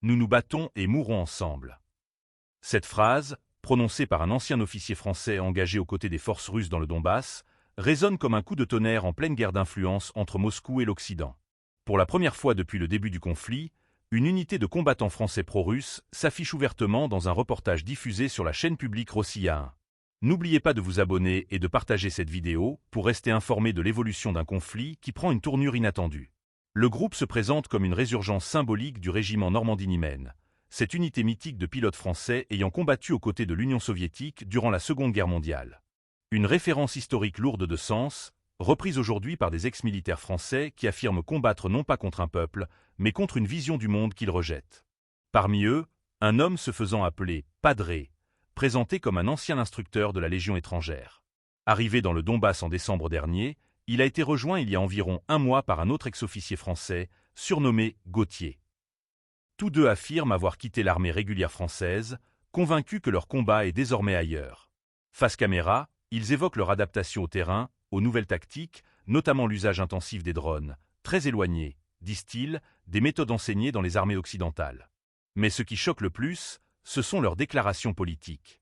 Nous nous battons et mourrons ensemble. Cette phrase, prononcée par un ancien officier français engagé aux côtés des forces russes dans le Donbass, résonne comme un coup de tonnerre en pleine guerre d'influence entre Moscou et l'Occident. Pour la première fois depuis le début du conflit, une unité de combattants français pro-russes s'affiche ouvertement dans un reportage diffusé sur la chaîne publique Rossiya 1. N'oubliez pas de vous abonner et de partager cette vidéo pour rester informé de l'évolution d'un conflit qui prend une tournure inattendue. Le groupe se présente comme une résurgence symbolique du régiment Normandie-Niemen, cette unité mythique de pilotes français ayant combattu aux côtés de l'Union soviétique durant la Seconde Guerre mondiale. Une référence historique lourde de sens, reprise aujourd'hui par des ex-militaires français qui affirment combattre non pas contre un peuple, mais contre une vision du monde qu'ils rejettent. Parmi eux, un homme se faisant appeler Padré, présenté comme un ancien instructeur de la Légion étrangère. Arrivé dans le Donbass en décembre dernier, il a été rejoint il y a environ un mois par un autre ex-officier français, surnommé Gauthier. Tous deux affirment avoir quitté l'armée régulière française, convaincus que leur combat est désormais ailleurs. Face caméra, ils évoquent leur adaptation au terrain, aux nouvelles tactiques, notamment l'usage intensif des drones, très éloignés, disent-ils, des méthodes enseignées dans les armées occidentales. Mais ce qui choque le plus, ce sont leurs déclarations politiques.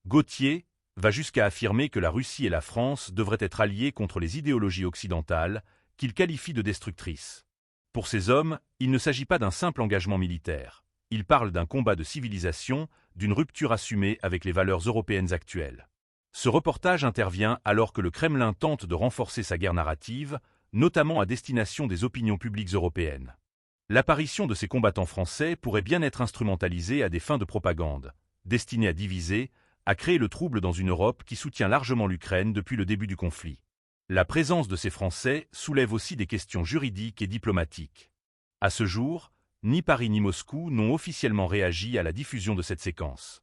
Gauthier va jusqu'à affirmer que la Russie et la France devraient être alliées contre les idéologies occidentales, qu'il qualifie de destructrices. Pour ces hommes, il ne s'agit pas d'un simple engagement militaire. Ils parlent d'un combat de civilisation, d'une rupture assumée avec les valeurs européennes actuelles. Ce reportage intervient alors que le Kremlin tente de renforcer sa guerre narrative, notamment à destination des opinions publiques européennes. L'apparition de ces combattants français pourrait bien être instrumentalisée à des fins de propagande, destinée à diviser, à créer le trouble dans une Europe qui soutient largement l'Ukraine depuis le début du conflit. La présence de ces Français soulève aussi des questions juridiques et diplomatiques. À ce jour, ni Paris ni Moscou n'ont officiellement réagi à la diffusion de cette séquence.